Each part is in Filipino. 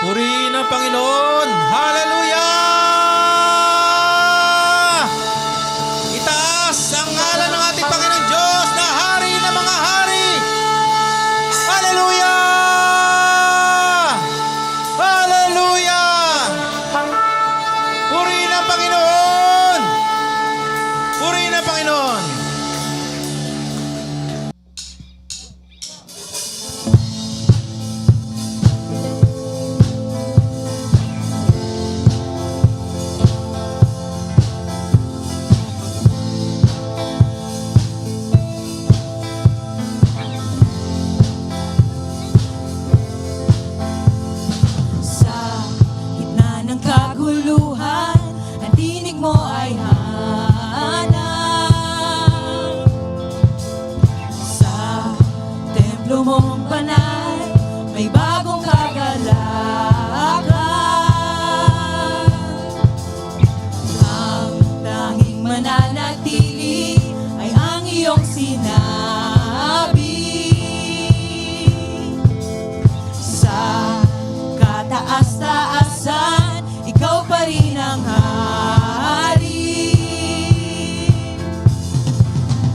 Purihin ang Panginoon. Hallelujah! Itaas ang ngalan ng ating Panginoon Diyos na hari ng mga hari. Hallelujah! Hallelujah! Purihin ang Panginoon. Purihin ang Panginoon. Kaguluhan, ang tinig mo ay hanap. Sa templo mong banal, may bagong kagalakan. Ang tanging mananatili ay ang iyong sinabi. Sa kataas-taasan, ikaw pa rin ang hari.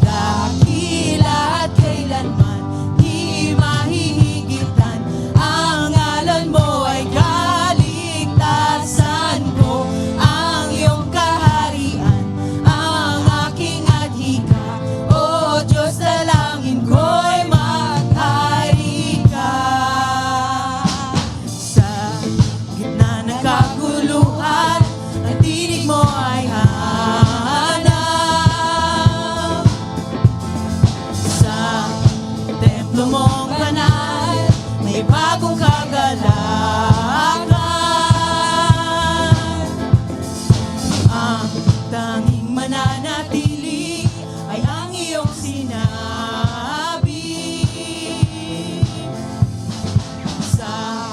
Dakila at kailanman di mahihigitan. Ang ngalan mo ay kaligtasan ko. Ang iyong kaharian, ang aking adhika. O Diyos, dalangin ko'y maghari ka. Sa gitna ng kaguluhan, ang tinig mo ay hanap. Sa templo mong banal, may bagong kagalakan. Ang tanging mananatili ay ang iyong sinabi. Sa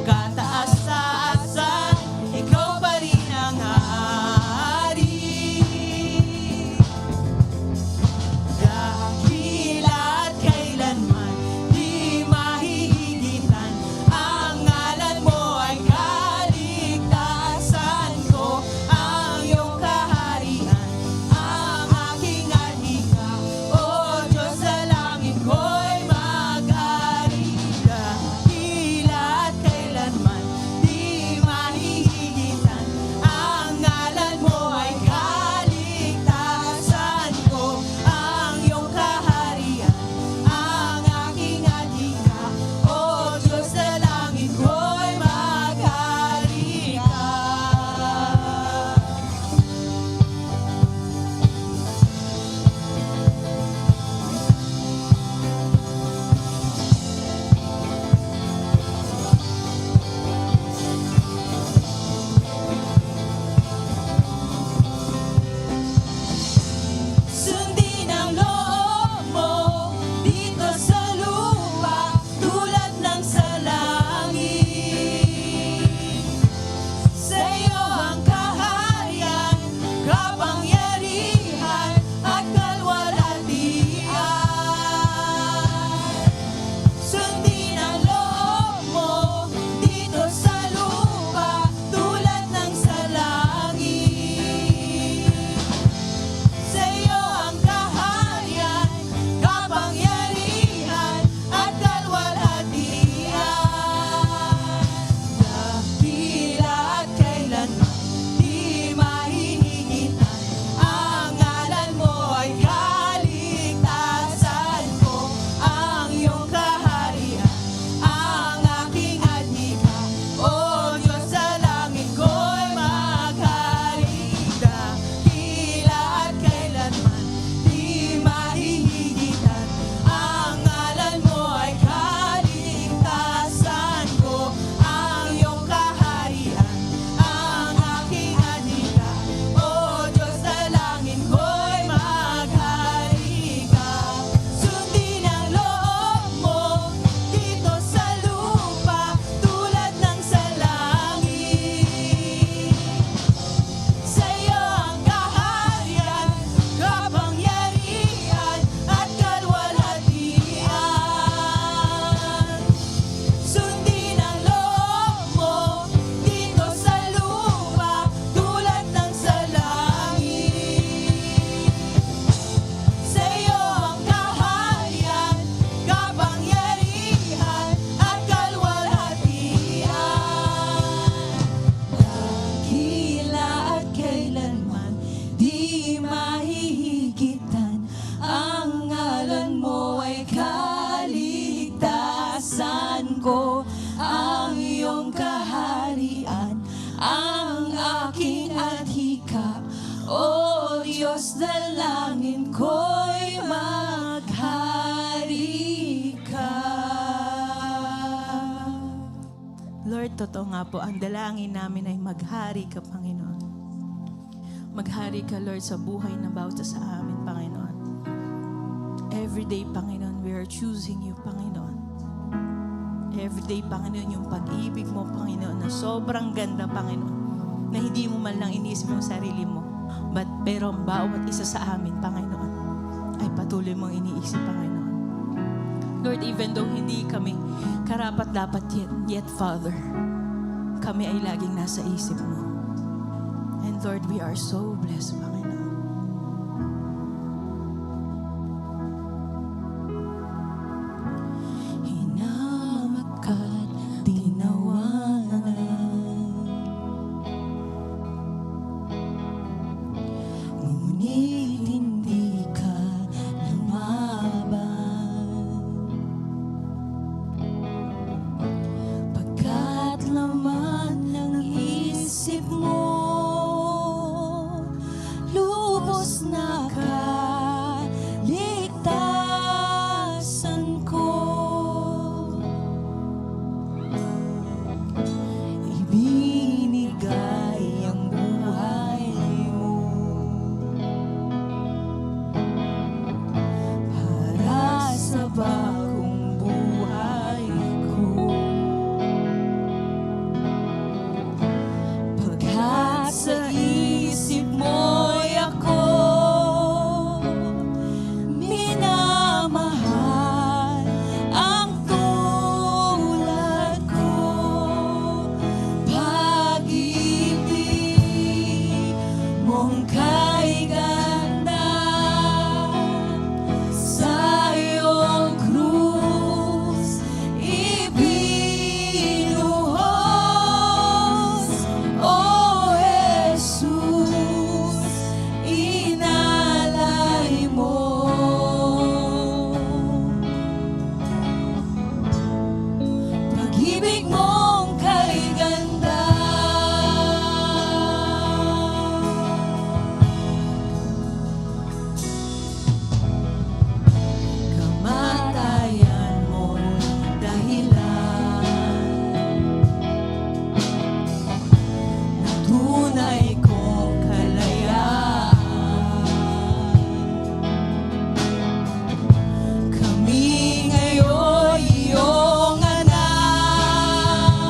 kataas-taasan, ikaw pa rin ang hari. Dakila at kailanman di mahihigitan. Ang ako'y maghari ka. Lord, totoo nga po, ang dalangin namin ay maghari ka, Panginoon. Maghari ka, Lord, sa buhay ng bawat isa sa amin, Panginoon. Every day, Panginoon, we are choosing you, Panginoon. Every day, Panginoon, yung pag-ibig mo, Panginoon, na sobrang ganda, Panginoon, na hindi mo man lang iniisip yung sarili mo. Pero ang bawat isa sa amin, Panginoon, ay patuloy mong iniisip, Panginoon. Lord, even though hindi kami karapat-dapat yet, Father, kami ay laging nasa isip mo. And Lord, we are so blessed, Panginoon. Hinamak ka't tinawanan, ngunit hindi ka lumaban. Pagkat laman ng isip mo, lubos na kaligtasan ko. Ibinigay ang buhay mo para sa bagong buhay ko. Pagkat sa isip mo'y ako minamahal, ang tulad ko. Pag-ibig mong kay ganda, sa iyong krus ibinuhos. O Jesus, inalay mo. Pag-ibig mong kay ganda, kamatayan mo dahilan na tunay kong kalayaan. Kami ngayon iyong anak,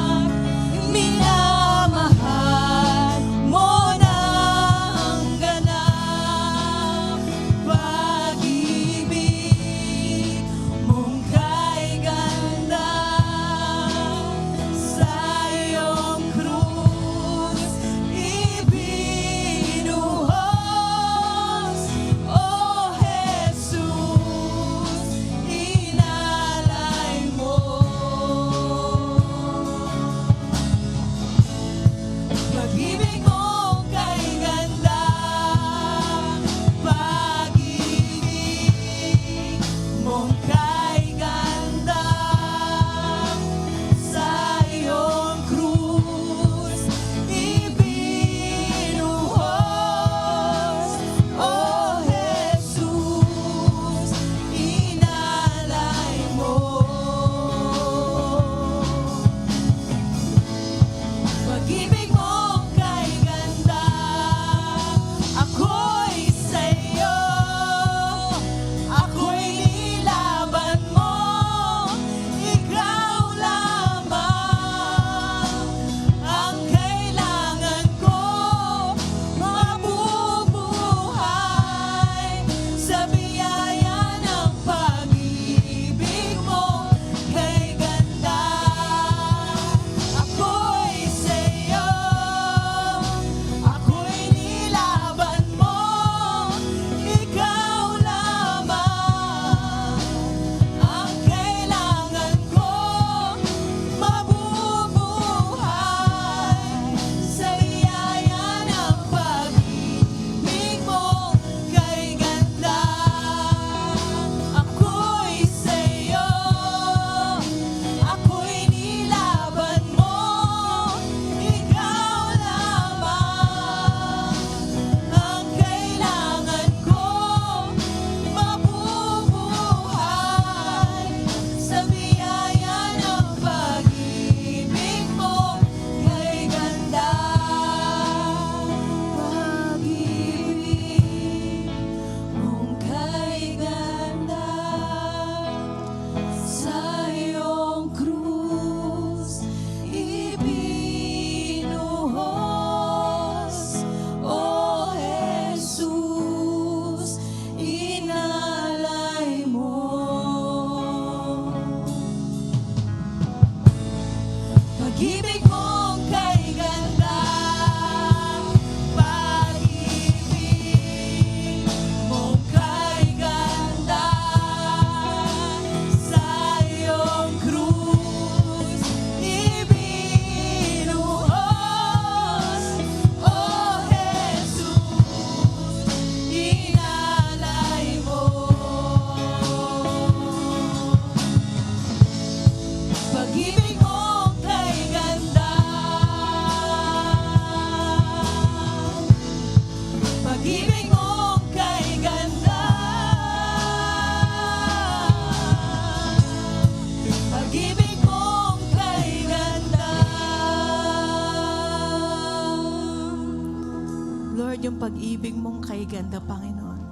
yung pag-ibig mong kay ganda, Panginoon.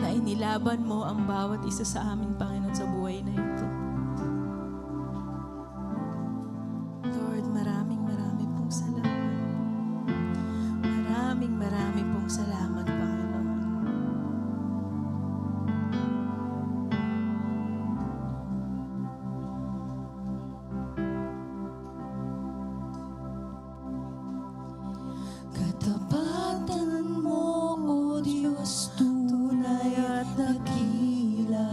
Na inilaban mo ang bawat isa sa amin, Panginoon, sa buhay na ito. Lord, maraming pong salamat. Maraming pong salamat, Panginoon. Katapatan mo, O Diyos, tunay at dakila.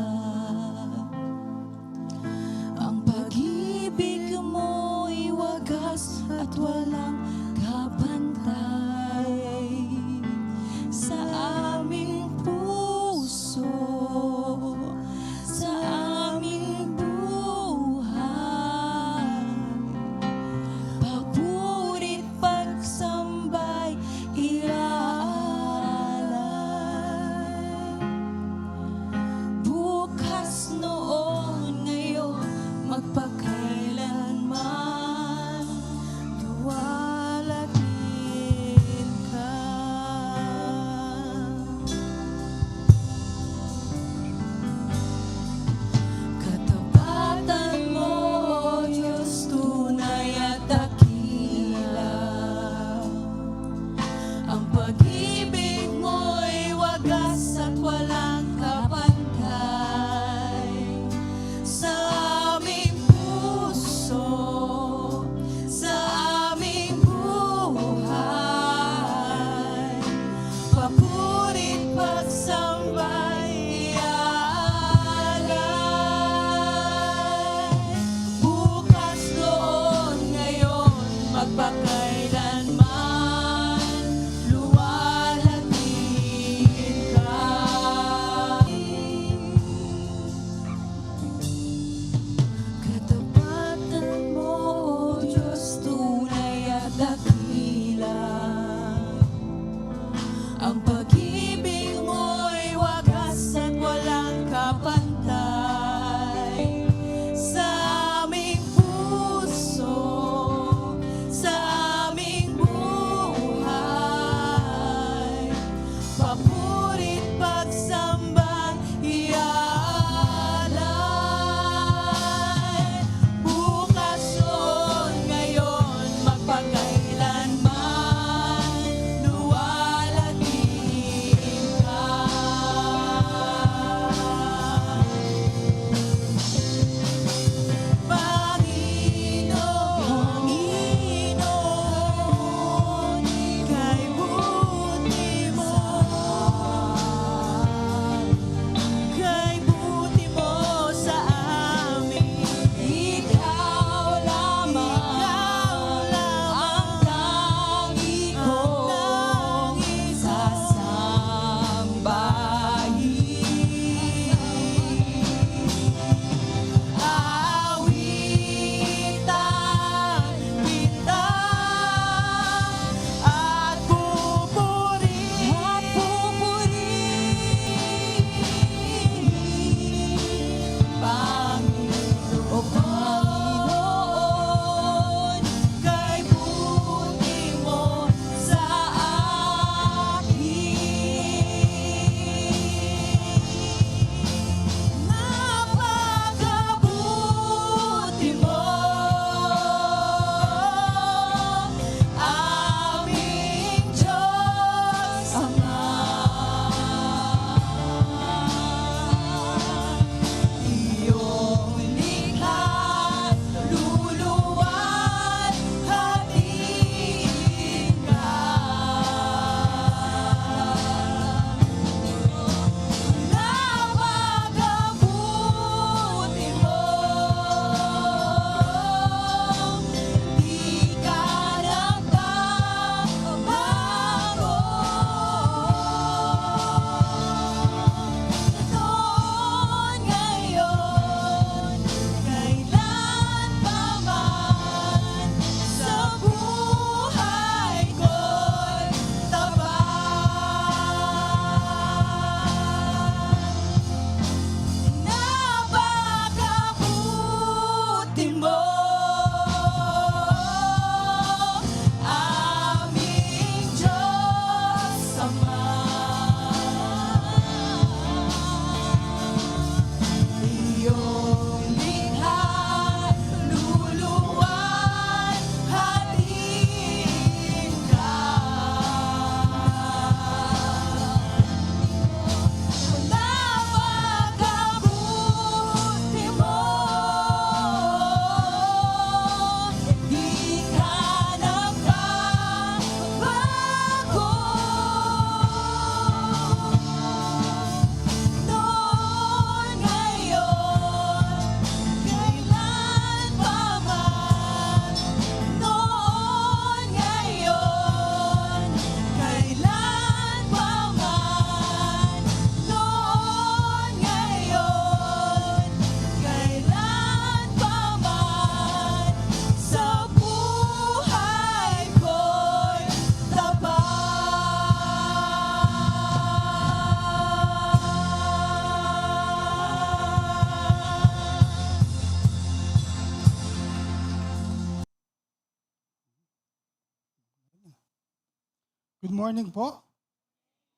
Good morning po.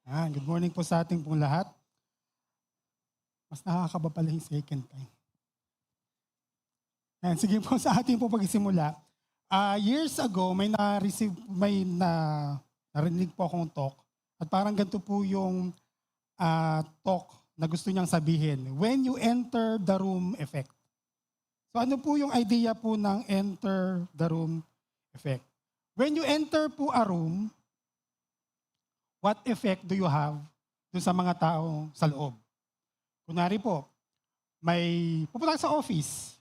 Good morning po sa ating pong lahat. Mas nakakaba pala yung second time. Sige po sa ating pong pagsisimula. Years ago, narinig po akong talk. At parang ganito po yung talk na gusto niyang sabihin. When you enter the room effect. So ano po yung idea po ng enter the room effect? When you enter po a room, what effect do you have dun sa mga tao sa loob? Kunwari po, may pupunta sa office.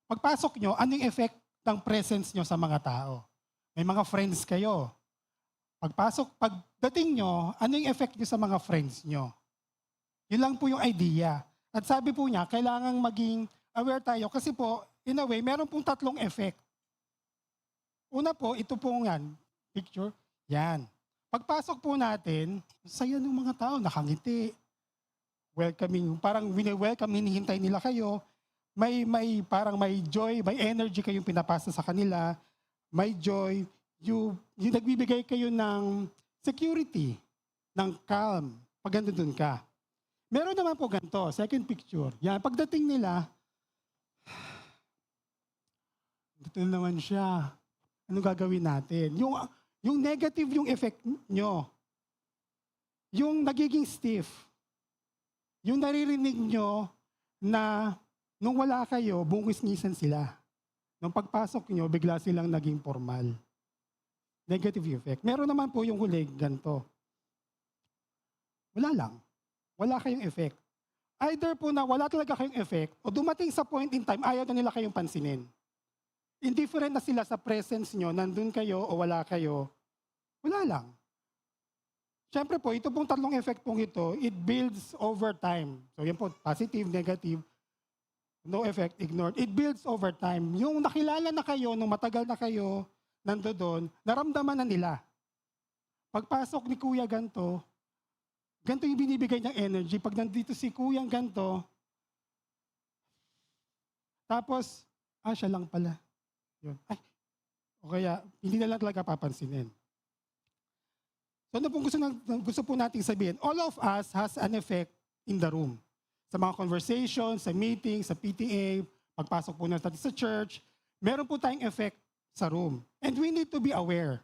Pagpasok nyo, ano yung effect ng presence nyo sa mga tao? May mga friends kayo. Pagdating nyo, ano yung effect nyo sa mga friends nyo? Yun lang po yung idea. At sabi po niya, kailangang maging aware tayo kasi po, in a way, meron pong tatlong effect. Una po, ito po yan. Picture. Yan. Pagpasok po natin, saya ng mga tao, nakangiti. Welcoming, parang wini-welcome, hinihintay nila kayo. Parang may joy, may energy kayong pinapasa sa kanila. May joy. Yung nagbibigay kayo ng security, ng calm, pag doon ka. Meron naman po ganito, second picture. Yan, pagdating nila, dito naman siya. Ano gagawin natin? Yung negative yung effect nyo. Yung nagiging stiff. Yung naririnig nyo na nung wala kayo, bungis-ngisan sila. Nung pagpasok nyo, bigla silang naging formal. Negative effect. Meron naman po yung huli, ganito. Wala lang. Wala kayong effect. Either po na wala talaga kayong effect o dumating sa point in time, ayaw na nila kayong pansinin. Indifferent na sila sa presence nyo, nandun kayo o wala kayo, wala lang. Siyempre po, ito pong tatlong effect pong ito, it builds over time. So yan po, positive, negative, no effect, ignored. It builds over time. Yung nakilala na kayo, nung matagal na kayo, nandoon, naramdaman na nila. Pagpasok ni Kuya ganto yung binibigay niyang energy. Pag nandito si Kuyang ganto, tapos, siya lang pala. Yun. O kaya, hindi na lang talaga papansinin. So ano pong gusto po nating sabihin? All of us has an effect in the room. Sa mga conversations, sa meetings, sa PTA, pagpasok po natin sa church, meron po tayong effect sa room. And we need to be aware.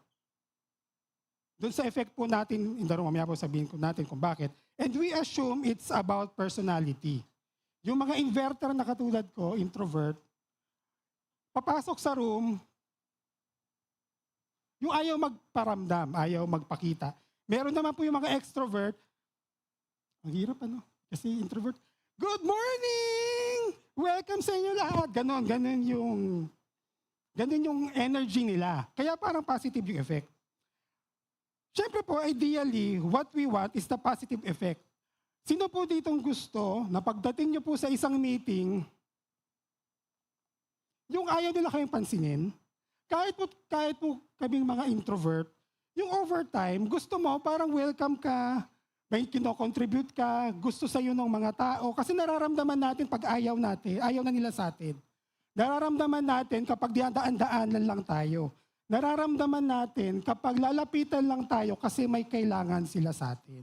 Doon sa effect po natin in the room, mamaya po sabihin ko natin kung bakit. And we assume it's about personality. Yung mga inverter na katulad ko, introvert, papasok sa room, yung ayaw magparamdam, ayaw magpakita. Meron naman po yung mga extrovert, ang hirap kasi introvert, good morning! Welcome sa inyo lahat. Ganon yung energy nila. Kaya parang positive yung effect. Siyempre po, ideally, what we want is the positive effect. Sino po ditong gusto na pagdating nyo po sa isang meeting, yung ayaw nila kayong pansinin, kahit po kaming mga introvert, yung overtime, gusto mo, parang welcome ka, may kino-contribute ka, gusto sa'yo ng mga tao, kasi nararamdaman natin pag ayaw na nila sa atin. Nararamdaman natin kapag daan-daanan lang tayo. Nararamdaman natin kapag lalapitan lang tayo kasi may kailangan sila sa atin.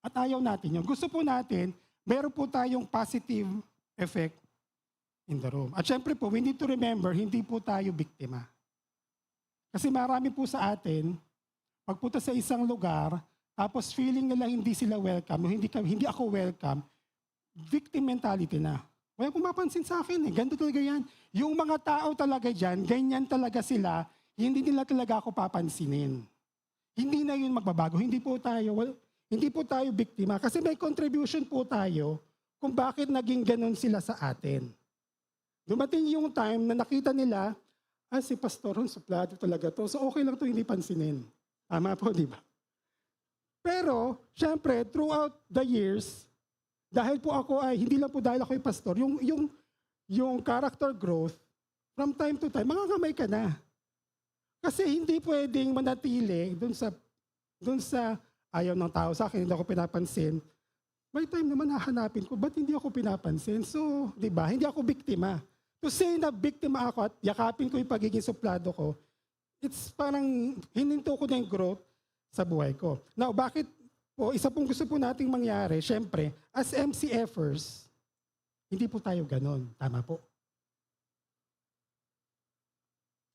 At ayaw natin yun. Gusto po natin, meron po tayong positive effect in the room. At syempre po, we need to remember, hindi po tayo biktima. Kasi marami po sa atin, pagpunta sa isang lugar, tapos feeling nila hindi sila welcome, hindi ako welcome, victim mentality na. Wala pumapansin sa akin ganito talaga yan. Yung mga tao talaga dyan, ganyan talaga sila, hindi nila talaga ako papansinin. Hindi na yun magbabago. Hindi po tayo biktima. Kasi may contribution po tayo kung bakit naging ganun sila sa atin. Dumating yung time na nakita nila, si Pastor, suplado talaga to. So okay lang to hindi pansinin. Tama po, di ba? Pero, syempre, throughout the years, dahil po ako hindi lang po dahil ako pastor, yung character growth, from time to time, mangangamay ka na. Kasi hindi pwedeng manatili dun sa ayaw ng tao sa akin, hindi ako pinapansin. May time naman hahanapin ko, ba't hindi ako pinapansin? So, di ba, hindi ako biktima. To say na biktima ako at yakapin ko yung pagiging suplado ko, it's parang hininto ko na yung growth sa buhay ko. Now, bakit po, isa pong gusto po nating mangyari, syempre, as MCFers, hindi po tayo ganon. Tama po.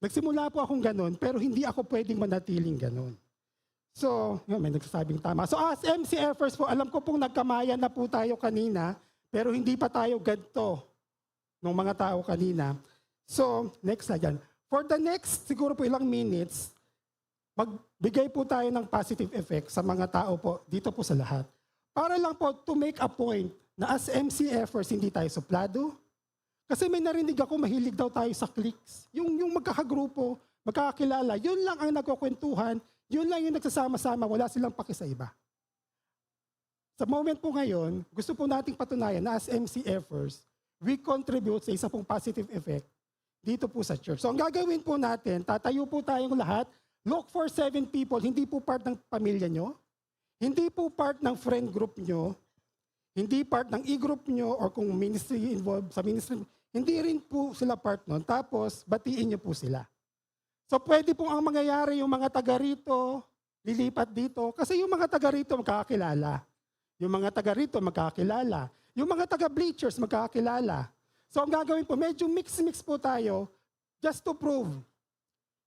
Nagsimula po akong ganon, pero hindi ako pwedeng manatiling ganon. So, yun, may nagsasabing tama. So as MCFers po, alam ko pong nagkamayan na po tayo kanina, pero hindi pa tayo ganito ng mga tao kanina. So, next na dyan. For the next, siguro po ilang minutes, magbigay po tayo ng positive effect sa mga tao po, dito po sa lahat. Para lang po to make a point na as MCFers, hindi tayo suplado. Kasi may narinig ako, mahilig daw tayo sa cliques. Yung magkakagrupo, magkakakilala, yun lang ang nagkukwentuhan, yun lang yung nagsasama-sama, wala silang paki sa iba. Sa moment po ngayon, gusto po nating patunayan na as MCFers, we contribute sa isa pong positive effect dito po sa church. So ang gagawin po natin, tatayo po tayong lahat, look for 7 people, hindi po part ng pamilya nyo, hindi po part ng friend group nyo, hindi part ng e-group nyo, or kung ministry involved sa ministry, hindi rin po sila part nun. Tapos, batiin nyo po sila. So pwede pong ang mangyayari yung mga taga rito, lilipat dito, kasi yung mga taga rito magkakakilala. Yung mga taga rito magkakakilala. Yung mga taga bleachers magkakakilala. So ang gagawin po, medyo mix-mix po tayo just to prove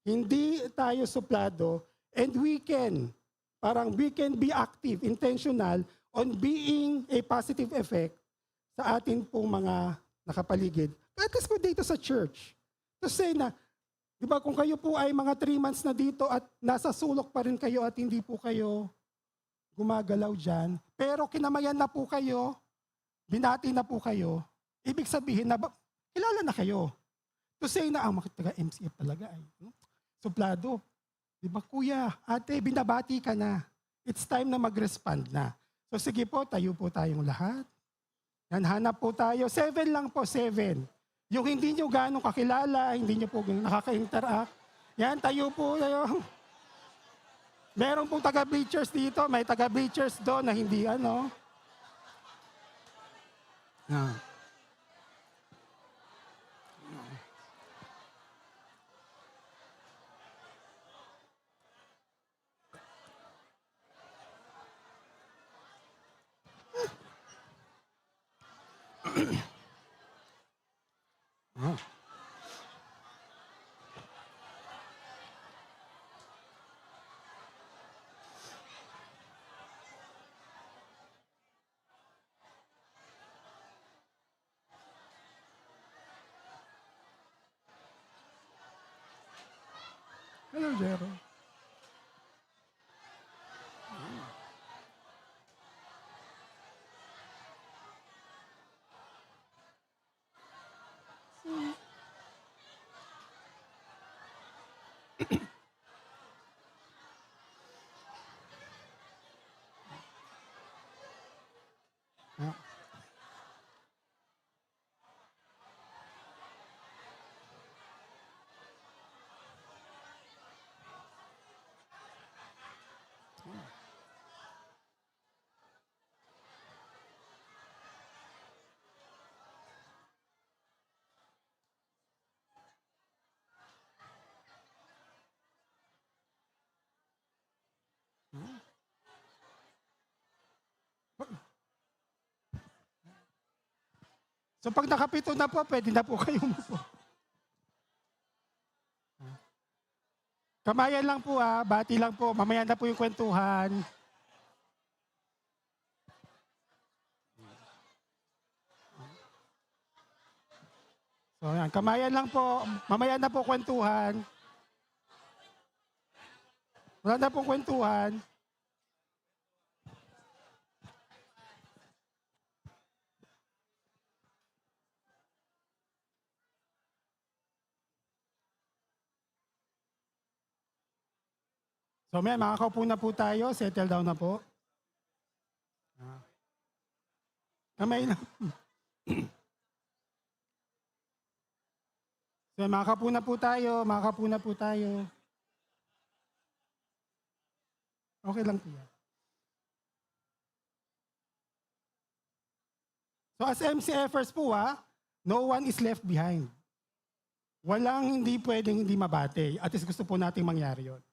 hindi tayo suplado and we can be active, intentional on being a positive effect sa atin pong mga nakapaligid. At least po dito sa church. To say na, di ba kung kayo po ay mga 3 months na dito at nasa sulok pa rin kayo at hindi po kayo gumagalaw dyan, pero kinamayan na po kayo, binati na po kayo, ibig sabihin na kilala na kayo. To say na, mga taga-MCF talaga ay suplado. Di ba kuya, ate, binabati ka na. It's time na mag-respond na. So sige po, tayo po tayong lahat. Yan, hanap po tayo. 7 lang po, 7. Yung hindi nyo ganong kakilala, hindi nyo po nakaka-interact. Yan, tayo po tayo. Meron pong taga-bleachers dito, may taga-bleachers doon na hindi ano. Ah. Ah. Hello, Jero. Ah. So pag nakapito na po, pwede na po kayo umupo. Kamayan lang po bati lang po, mamaya na po yung kwentuhan. So yan, kamayan lang po, mamaya na po kwentuhan. Wala na pong kwentuhan. So may makakaupo na po tayo, settle down na po. Kamay na. So makakaupo na po tayo, makakaupo na po tayo. Okay lang po yan. So as MCFers po no one is left behind. walang hindi pwedeng hindi mabate. At least gusto po nating mangyari yun.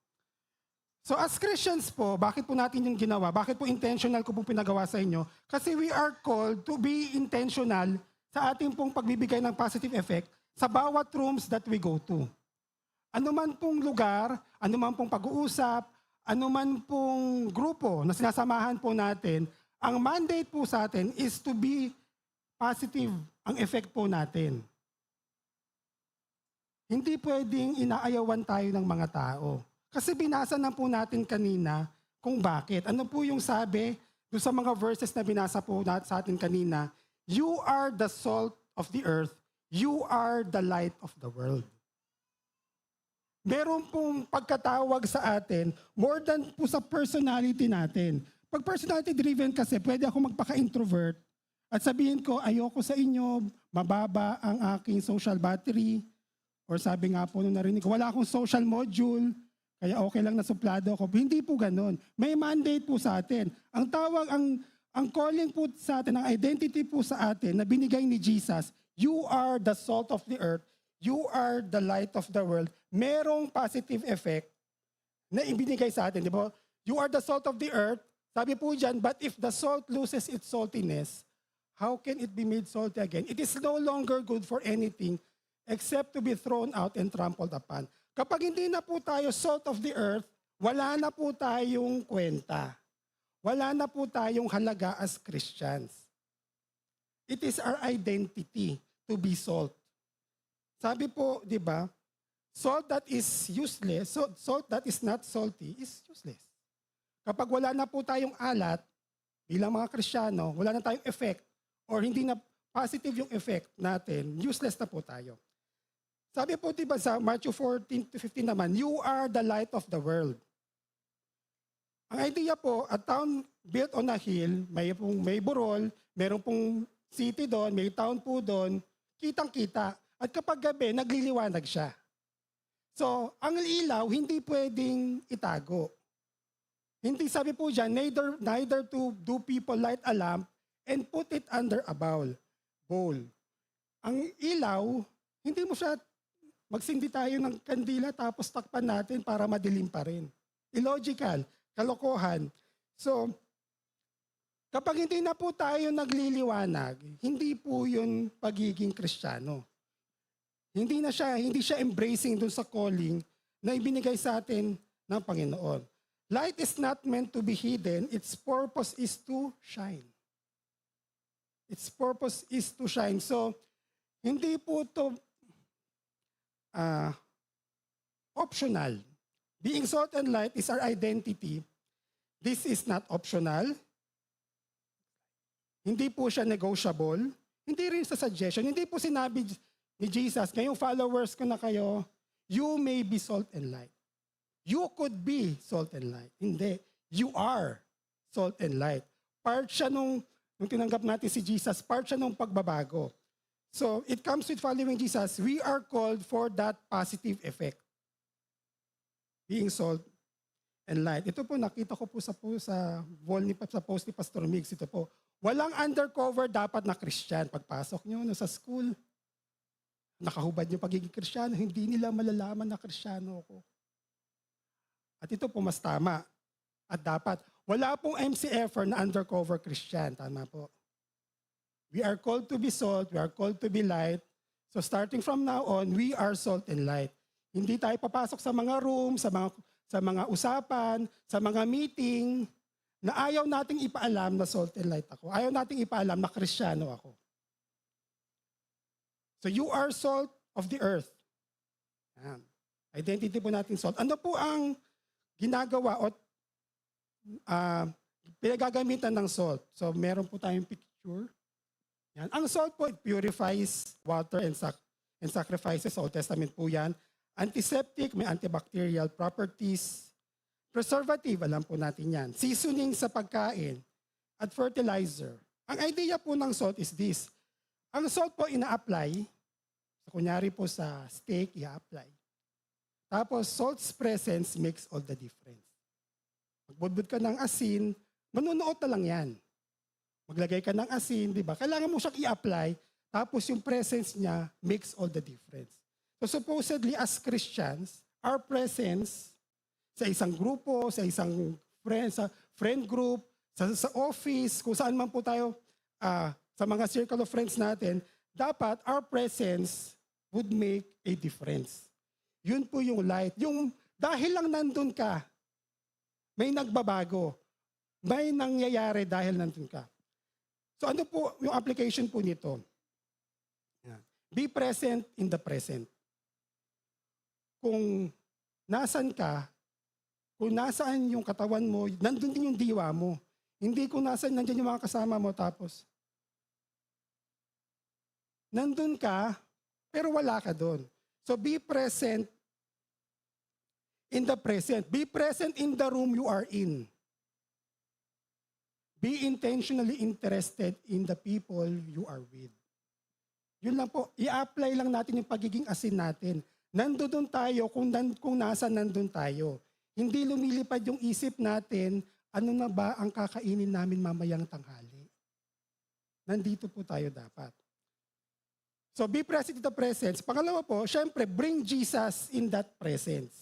So as Christians po, bakit po natin yung ginawa? Bakit po intentional ko pong pinagawa sa inyo? Kasi we are called to be intentional sa ating pong pagbibigay ng positive effect sa bawat rooms that we go to. Ano man pong lugar, ano man pong pag-uusap, ano man pong grupo na sinasamahan po natin, ang mandate po sa atin is to be positive ang effect po natin. Hindi pwedeng inaayawan tayo ng mga tao. Kasi binasa na po natin kanina kung bakit. Ano po yung sabi doon sa mga verses na binasa po sa atin kanina? You are the salt of the earth. You are the light of the world. Meron pong pagkatawag sa atin more than po sa personality natin. Pag personality driven kasi, pwede ako magpaka-introvert at sabihin ko, ayoko sa inyo, mababa ang aking social battery. Or sabi nga po nung narinig ko, wala akong social module. Kaya okay lang na suplado ako. Hindi po ganun. May mandate po sa atin. Ang tawag, ang calling po sa atin, ang identity po sa atin na binigay ni Jesus, you are the salt of the earth, you are the light of the world. Merong positive effect na ibinigay sa atin. Di ba? You are the salt of the earth. Sabi po dyan, but if the salt loses its saltiness, how can it be made salty again? It is no longer good for anything except to be thrown out and trampled upon. Kapag hindi na po tayo salt of the earth, wala na po tayong kwenta. Wala na po tayong halaga as Christians. It is our identity to be salt. Sabi po, di ba, salt that is useless, salt that is not salty is useless. Kapag wala na po tayong alat, bilang mga Kristiyano, wala na tayong effect, or hindi na positive yung effect natin, useless na po tayo. Sabi po diba sa Matthew 14-15 naman, you are the light of the world. Ang idea po, a town built on a hill, may burol, meron pong city doon, may town po doon, kitang-kita. At kapag gabi, nagliliwanag siya. So, ang ilaw, hindi pwedeng itago. Hindi sabi po dyan, neither to do people light a lamp and put it under a bowl. Ang ilaw, hindi mo siya magsindi tayo ng kandila tapos takpan natin para madilim pa rin. Illogical, kalokohan. So, kapag hindi na po tayo nagliliwanag, hindi po yun pagiging Kristiyano. Hindi siya embracing dun sa calling na ibinigay sa atin ng Panginoon. Light is not meant to be hidden. Its purpose is to shine. Its purpose is to shine. So, hindi po to optional. Being salt and light is our identity. This is not optional. Hindi po siya negotiable. Hindi rin sa suggestion. Hindi po sinabi ni Jesus, ngayong followers ko na kayo, you may be salt and light. You could be salt and light. Hindi. You are salt and light. Part siya nung tinanggap natin si Jesus, part siya nung pagbabago. So, it comes with following Jesus. We are called for that positive effect. Being salt and light. Ito po, nakita ko po sa wall sa post ni Pastor Migs. Ito po, walang undercover dapat na Christian. Pagpasok nyo sa school, nakahubad yung pagiging Kristiyano, hindi nila malalaman na Kristiyano ako. At ito po, mas tama. At dapat, wala pong MCFer na undercover Christian. Tama po. We are called to be salt, we are called to be light. So starting from now on, we are salt and light. Hindi tayo papasok sa mga room, sa mga usapan, sa mga meeting, na ayaw nating ipaalam na salt and light ako. Ayaw nating ipaalam na Kristiyano ako. So you are salt of the earth. Yan. Identity po natin salt. Ano po ang ginagawa o pinagagamitan ng salt? So meron po tayong picture. Yan. Ang salt po, it purifies water and sacrifices. Old Testament po yan. Antiseptic, may antibacterial properties. Preservative, alam po natin yan. Seasoning sa pagkain. At fertilizer. Ang idea po ng salt is this. Ang salt po ina-apply. Kunyari po sa steak, i-apply. Tapos salt's presence makes all the difference. Magbudbud ka ng asin, manunuot na lang yan. Maglagay ka ng asin, di ba? Kailangan mo siyang i-apply, tapos yung presence niya makes all the difference. So supposedly as Christians, our presence sa isang grupo, sa isang friend group, sa office, kung saan man po tayo, sa mga circle of friends natin, dapat our presence would make a difference. Yun po yung light. Yung dahil lang nandun ka, may nagbabago. May nangyayari dahil nandun ka. So ano po yung application po nito? Yan. Be present in the present. Kung nasan ka, kung nasaan yung katawan mo, nandun din yung diwa mo. Hindi kung nasaan, nandyan yung mga kasama mo, tapos nandun ka, pero wala ka doon. So be present in the present. Be present in the room you are in. Be intentionally interested in the people you are with. Yun lang po, i-apply lang natin yung pagiging asin natin. Nandun tayo kung nasa nandun tayo. Hindi lumilipad yung isip natin, ano na ba ang kakainin namin mamayang tanghali. Nandito po tayo dapat. So be present in the presence. Pangalawa po, syempre, bring Jesus in that presence.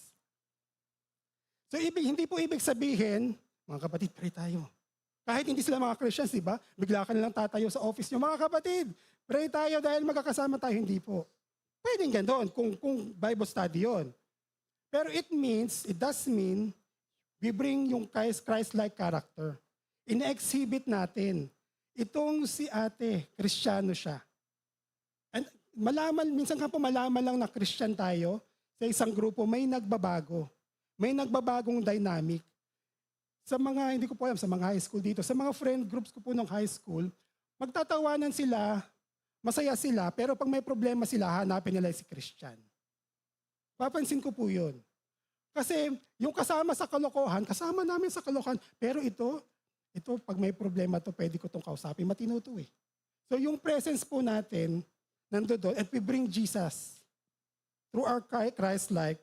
So hindi po ibig sabihin, mga kapatid, pray tayo. Kahit hindi sila mga Christians, di ba? Bigla ka nilang tatayo sa office nyo, mga kapatid, pray tayo dahil magkakasama tayo. Hindi po. Pwedeng ganoon kung Bible study yun. Pero it does mean, we bring yung Christ-like character. Ina-exhibit natin. Itong si ate, Kristiyano siya. And minsan ka po malaman lang na Christian tayo, sa isang grupo, may nagbabago. May nagbabagong dynamic. Sa mga, hindi ko po alam, sa mga high school dito, sa mga friend groups ko po ng high school, magtatawanan sila, masaya sila, pero pag may problema sila, hanapin nila si Christian. Papansin ko po yun. Kasi yung kasama sa kalokohan, kasama namin sa kalokohan, pero ito pag may problema to, pwede ko itong kausapin, matino to eh. So yung presence po natin, nandoon, and we bring Jesus through our Christ-like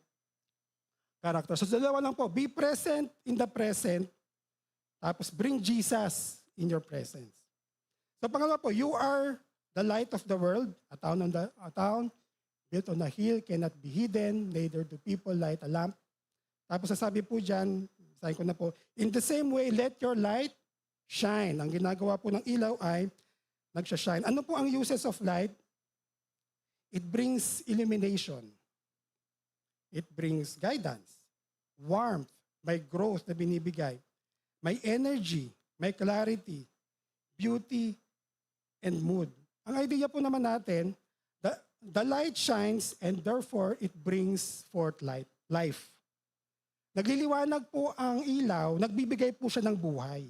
character. So dalawa lang po, be present in the present, tapos bring Jesus in your presence. So pangalawa po, you are the light of the world, a town built on a hill cannot be hidden, neither do people light a lamp. Tapos sasabi po dyan, sabi ko na po, in the same way, let your light shine. Ang ginagawa po ng ilaw ay nagsashine. Ano po ang uses of light? It brings illumination. It brings guidance, warmth, may growth na binibigay, may energy, may clarity, beauty, and mood. Ang idea po naman natin, the light shines and therefore it brings forth life. Nagliliwanag po ang ilaw, nagbibigay po siya ng buhay.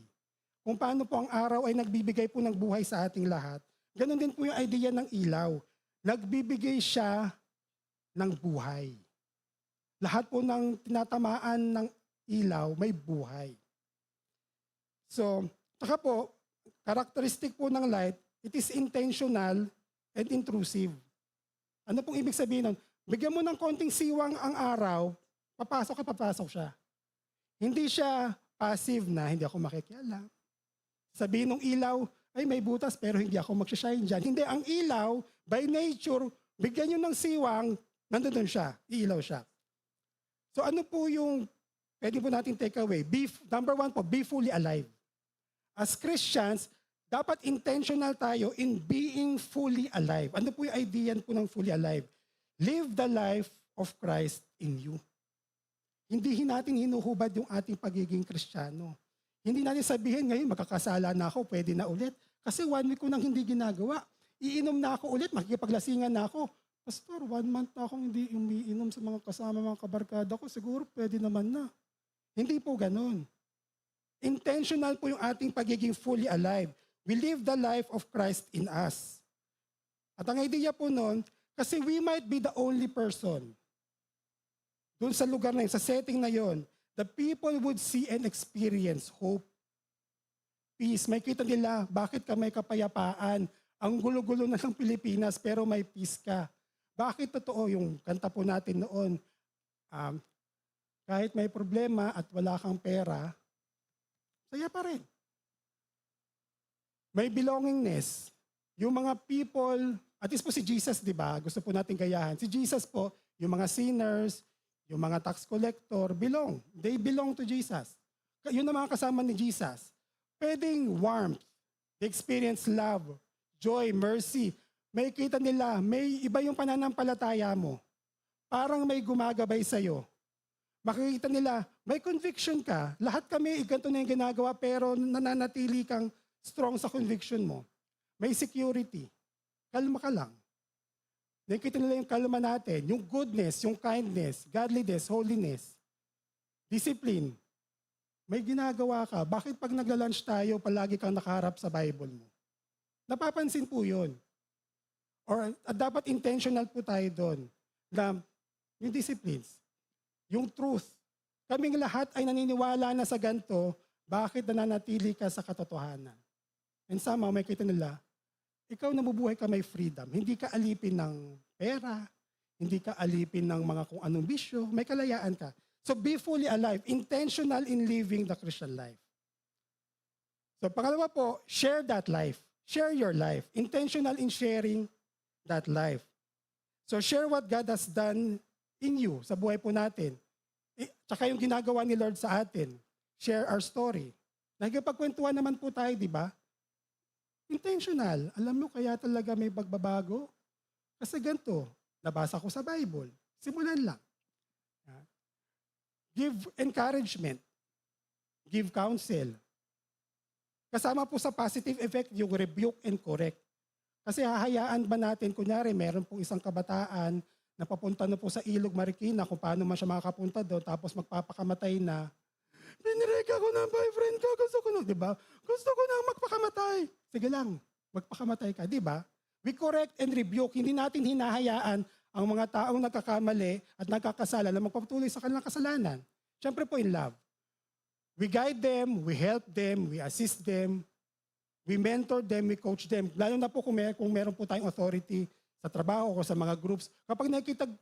Kung paano po ang araw ay nagbibigay po ng buhay sa ating lahat, ganun din po yung idea ng ilaw. Nagbibigay siya ng buhay. Lahat po ng tinatamaan ng ilaw may buhay. So, saka po, characteristic po ng light, it is intentional and intrusive. Ano pong ibig sabihin nun? Bigyan mo ng konting siwang ang araw, papasok siya. Hindi siya passive na, hindi ako makikialam. Sabihin ng ilaw, ay may butas pero hindi ako magsashine dyan. Hindi, ang ilaw, by nature, bigyan nyo ng siwang, nandun siya, iilaw siya. So ano po yung pwede po natin take away? Number one po, be fully alive. As Christians, dapat intentional tayo in being fully alive. Ano po yung idea po ng fully alive? Live the life of Christ in you. Hindi natin hinuhubad yung ating pagiging Kristiyano. Hindi natin sabihin ngayon, magkakasala na ako, pwede na ulit. Kasi 1 week ko nang hindi ginagawa. Iinom na ako ulit, makikipaglasingan na ako. Pastor, 1 month na akong hindi umiinom sa mga kasama, mga kabarkada ko, siguro pwede naman na. Hindi po ganun. Intentional po yung ating pagiging fully alive. We live the life of Christ in us. At ang idea po nun, kasi we might be the only person doon sa lugar na yun, sa setting na yun, the people would see and experience hope, peace. May kita nila, bakit ka may kapayapaan? Ang gulo-gulo na ng Pilipinas, pero may peace ka. Bakit totoo yung kanta po natin noon? Kahit may problema at wala kang pera, saya pa rin. May belongingness. yung mga people, at least po si Jesus, di ba? Gusto po natin gayahan. Si Jesus po, yung mga sinners, yung mga tax collector, they belong to Jesus. Yun ang mga kasama ni Jesus. Pwedeng warmth, they experience love, joy, mercy. May kita nila, may iba yung pananampalataya mo. Parang may gumagabay sa'yo. Makikita nila, may conviction ka. Lahat kami, ganito na yung ginagawa, pero nananatili kang strong sa conviction mo. May security. Kalma ka lang. Nakikita nila yung kalma natin, yung goodness, yung kindness, godliness, holiness, discipline. May ginagawa ka. Bakit pag nagla-lunch tayo, palagi kang nakaharap sa Bible mo? Napapansin po yun. Or dapat intentional po tayo doon. Na yung disciplines, yung truth. Kaming lahat ay naniniwala na sa ganito, bakit nananatili ka sa katotohanan? And somehow, may kita nila, ikaw nabubuhay ka may freedom. Hindi ka alipin ng pera, hindi ka alipin ng mga kung anong bisyo, may kalayaan ka. So be fully alive, intentional in living the Christian life. So pangalawa po, share that life. Share your life. Intentional in sharing that life. So share what God has done in you, sa buhay po natin. Tsaka yung ginagawa ni Lord sa atin. Share our story. Nagkipagkwentuhan naman po tayo, di ba? Intentional. Alam mo, kaya talaga may pagbabago. Kasi ganito, nabasa ko sa Bible. Simulan lang. Give encouragement. Give counsel. Kasama po sa positive effect yung rebuke and correct. Kasi hahayaan ba natin, kunyari, meron pong isang kabataan na papunta na po sa Ilog Marikina kung paano man siya makakapunta doon, tapos magpapakamatay na, binirek ako ng boyfriend ko, gusto ko na, di ba? Gusto ko na magpakamatay. Sige lang, magpakamatay ka, di ba? We correct and rebuke. Hindi natin hinahayaan ang mga taong nagkakamali at nagkakasala na magpatuloy sa kanilang kasalanan. Siyempre po in love. We guide them, we help them, we assist them, we mentor them, we coach them. Lalo na po kung meron po tayong authority sa trabaho o sa mga groups. Kapag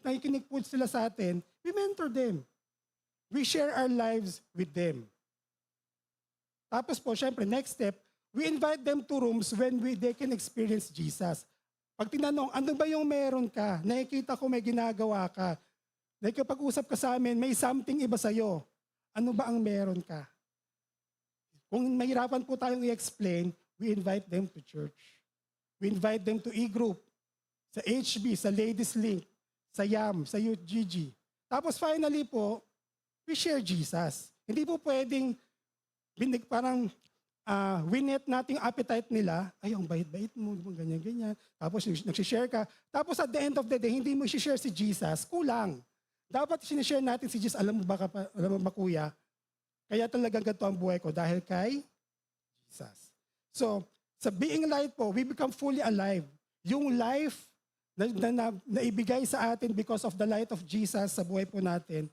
nakikinig po sila sa atin, we mentor them. We share our lives with them. Tapos po, syempre, next step, we invite them to rooms when they can experience Jesus. Pag tinanong, ano ba yung meron ka? Nakikita ko may ginagawa ka. Nakikipag-usap ka sa amin, may something iba sa'yo. Ano ba ang meron ka? Kung mahirapan po tayong i-explain, we invite them to church. We invite them to e-group, sa HB, sa Ladies Link, sa YAM, sa UGG. Tapos finally po, we share Jesus. Hindi po pwedeng parang winet natin yung appetite nila. Ay, ang bait-bait mo, ganyan-ganyan. Tapos nagsishare ka. Tapos at the end of the day, hindi mo i-share si Jesus, kulang. Dapat sinishare natin si Jesus. Alam mo ba kuya, kaya talagang ganito ang buhay ko dahil kay Jesus. So, sa being light po, we become fully alive. Yung life na ibigay sa atin because of the light of Jesus sa buhay po natin,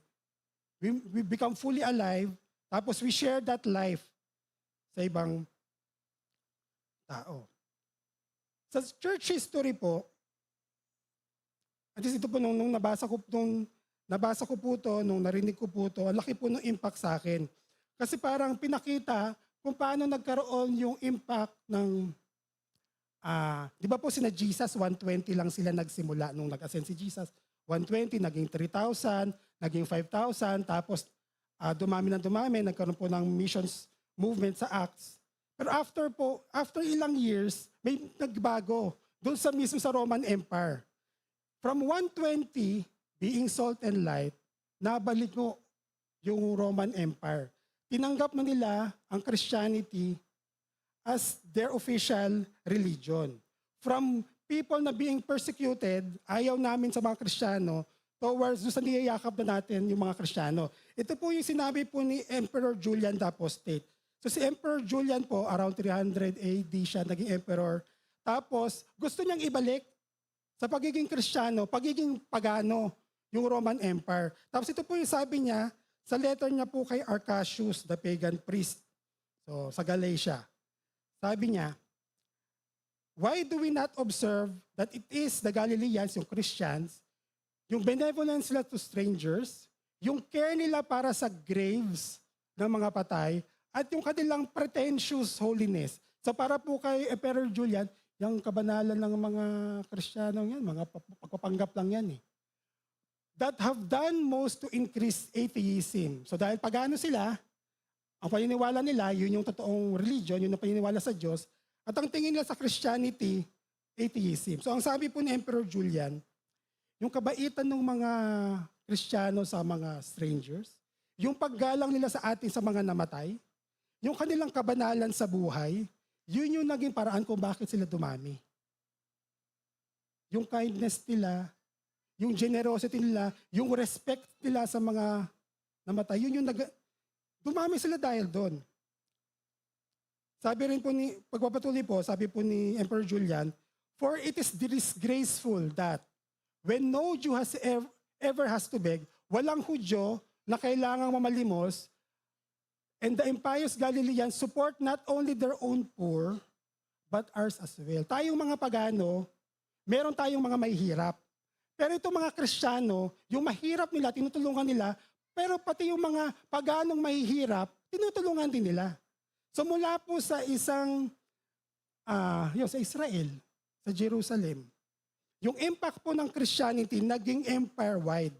we become fully alive, tapos we share that life sa ibang tao. Sa church history po, at least ito po nung nabasa ko po to, nung narinig ko po to, ang laki po ng impact sa akin. Kasi parang pinakita kung paano nagkaroon yung impact ng, di ba po sina Jesus, 120 lang sila nagsimula nung nag-ascend si Jesus. 120, naging 3,000, naging 5,000, tapos dumami, nagkaroon po ng missions movement sa Acts. Pero after ilang years, may nagbago doon mismo sa Roman Empire. From 120, being salt and light, nabalik mo yung Roman Empire. Tinanggap na nila ang Christianity as their official religion. From people na being persecuted, ayaw namin sa mga Kristiyano, towards sa niyayakap na natin yung mga Kristiyano. Ito po yung sinabi po ni Emperor Julian the Apostate. So si Emperor Julian po, around 300 AD siya naging emperor. Tapos gusto niyang ibalik sa pagiging Kristiyano, pagiging pagano, yung Roman Empire. Tapos ito po yung sabi niya, sa letter niya po kay Arcasius, the pagan priest, so sa Galatia. Sabi niya, why do we not observe that it is the Galileans, yung Christians, yung benevolence nila to strangers, yung care nila para sa graves ng mga patay, at yung kanilang pretentious holiness. So para po kay Emperor Julian, Yung kabanalan ng mga Kristiyano yan, mga pagpapanggap lang yan eh. That have done most to increase atheism. So dahil pagano sila, ang paniniwala nila, yun yung totoong religion, yun ang paniniwala sa Diyos, at ang tingin nila sa Christianity, atheism. So ang sabi po ni Emperor Julian, yung kabaitan ng mga Kristiyano sa mga strangers, yung paggalang nila sa atin sa mga namatay, yung kanilang kabanalan sa buhay, yun yung naging paraan kung bakit sila dumami. Yung kindness nila, yung generosity nila, yung respect nila sa mga namatay, yun yung dumami sila dahil doon. Sabi rin po pagpapatuloy po, sabi po ni Emperor Julian, for it is disgraceful that when no Jew has ever has to beg, walang Hudyo na kailangang mamalimos, and the impious Galileans support not only their own poor, but ours as well. Tayong mga pagano, meron tayong mga mahihirap. Pero itong mga Kristiyano, yung mahirap nila, tinutulungan nila, pero pati yung mga paganong mahihirap, tinutulungan din nila. So mula po sa sa Israel, sa Jerusalem, yung impact po ng Christianity naging empire-wide.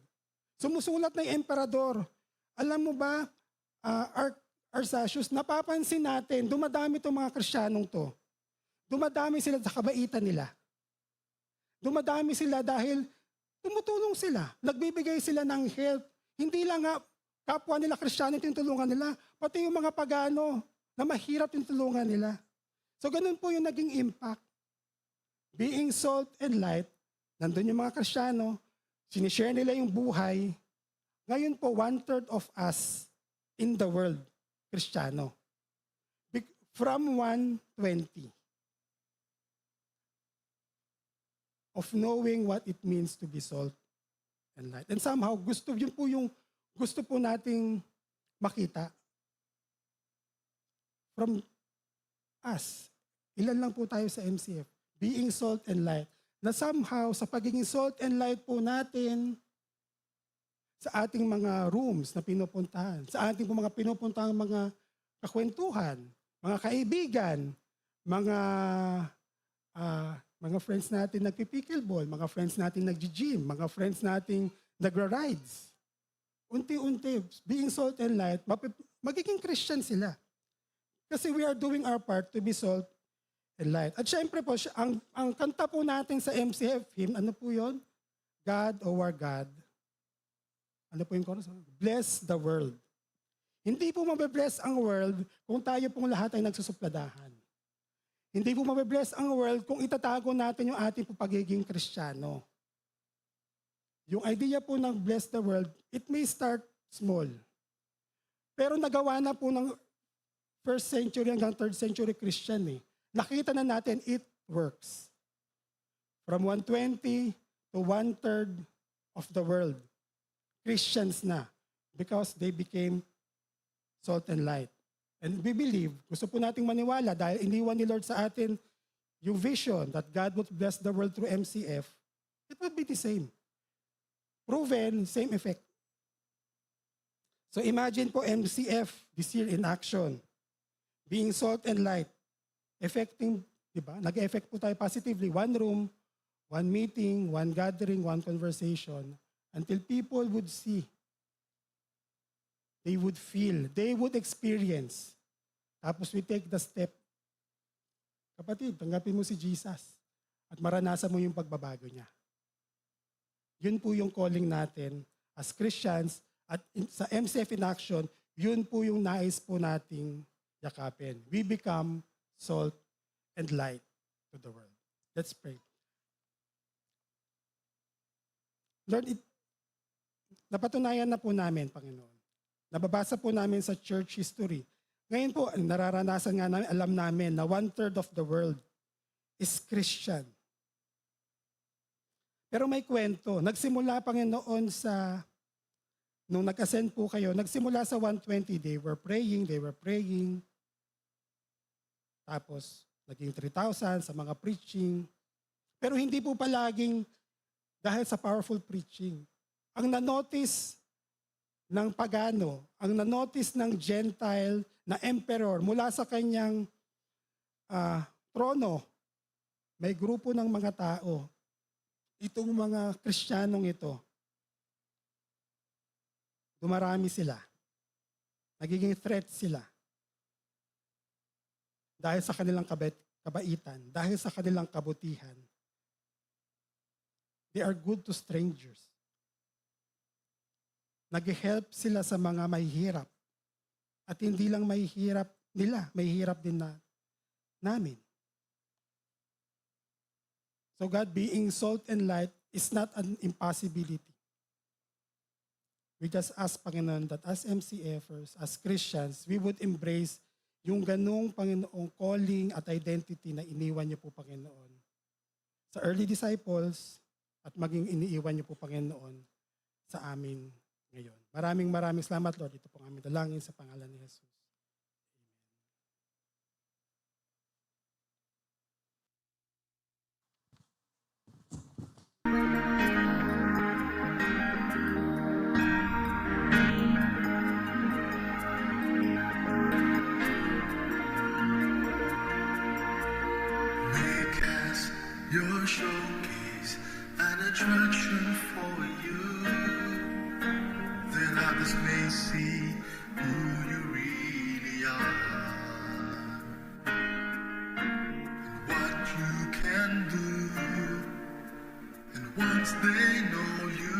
Sumusulat na yung emperador. Alam mo ba, Arsacius, napapansin natin, dumadami itong mga Kristiyanong to. Dumadami sila sa kabaitan nila. Dumadami sila dahil tumutulong sila. Nagbibigay sila ng help. Hindi lang nga kapwa nila Kristiyano tinutulungan nila, pati yung mga pagano na mahirap tinutulungan nila. So ganun po yung naging impact. Being salt and light, nandun yung mga Kristiyano, sinishare nila yung buhay. Ngayon po, 1/3 of us in the world, Kristiyano. From 120 of knowing what it means to be salt and light. And somehow, yun po yung gusto po nating makita. From us, ilan lang po tayo sa MCF, being salt and light, na somehow sa pagiging salt and light po natin, sa ating mga rooms na pinupuntahan, sa ating mga pinupuntahan mga kakwentuhan, mga kaibigan, mga friends natin nagpipickleball, mga friends natin nagji-gym, mga friends natin nagra-rides. Unti-unti, being salt and light, magiging Christian sila. Kasi we are doing our part to be salt and light. At syempre po, ang kanta po natin sa MCF hymn, ano po yun? God, O our God. Ano po yung chorus? Bless the world. Hindi po mabibless ang world kung tayo pong lahat ay nagsusupladahan. Hindi po mabibless ang world kung itatago natin yung ating pagiging Kristiyano. Yung idea po ng bless the world, it may start small. Pero nagawa na po ng 1st century hanggang 3rd century Christian eh. Nakita na natin it works. From 120 to 1/3 of the world, Christians na because they became salt and light. And we believe, gusto po nating maniwala dahil iniwan ni Lord sa atin yung vision that God would bless the world through MCF, it would be the same. Proven, same effect. So imagine po MCF this year in action. Being salt and light. Affecting, di ba? Nag-effect po tayo positively. One room, one meeting, one gathering, one conversation. Until people would see, they would feel, they would experience. Tapos we take the step. Kapatid, tanggapin mo si Jesus at maranasan mo yung pagbabago niya. Yun po yung calling natin as Christians at sa MCF in Action, yun po yung nais po nating yakapin. We become salt and light to the world. Let's pray. Lord, napatunayan na po namin, Panginoon. Nababasa po namin sa church history. Ngayon po, nararanasan nga namin, alam namin na 1/3 of the world is Christian. Pero may kwento. Nagsimula, Panginoon, nung nag-ascend po kayo, nagsimula sa 120, they were praying. Tapos, naging 3,000 sa mga preaching. Pero hindi po palaging dahil sa powerful preaching. Ang na-notice ng pagano, ang na-notice ng Gentile na emperor mula sa kanyang trono, may grupo ng mga tao, itong mga Kristiyanong ito, dumarami sila. Nagiging threat sila. Dahil sa kanilang kabaitan, dahil sa kanilang kabutihan. They are good to strangers. Nag-help sila sa mga mahihirap. At hindi lang mahihirap nila, mahihirap din namin. So God, being salt and light is not an impossibility. We just ask, Panginoon, that as MCFers, as Christians, we would embrace yung ganong, Panginoong, calling at identity na iniwan niyo po, Panginoon, sa early disciples at maging iniiwan niyo po, Panginoon, sa amin ngayon. Maraming salamat, Lord. Ito po ang aming dalangin sa pangalan ni Jesus. Make us your showcase, an attraction for you, that others may see who you really are, and what you can do, and once they know you,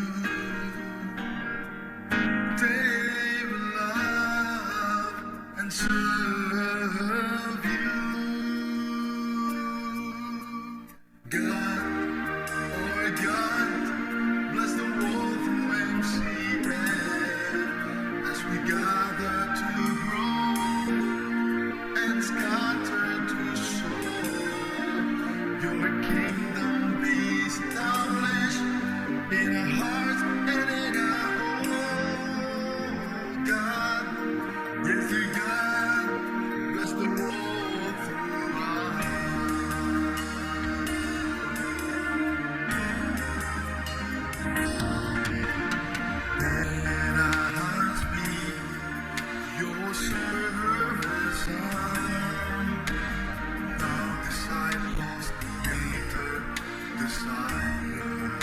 they will love and serve you. God, oh God, bless the world through MCF as we gather to grow and scatter to soar. Your kingdom be established in our hearts and in our home. God, yes, dear God, bless the world through us. Let our hearts be your service arm. Now disciples enter desire.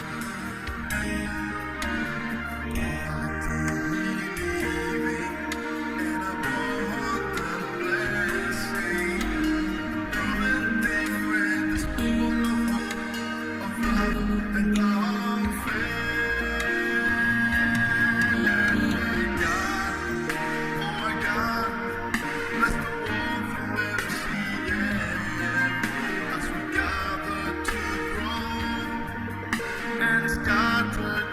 Believing in abundant blessing. Come and different, full of hope, of love and of faith. Scattered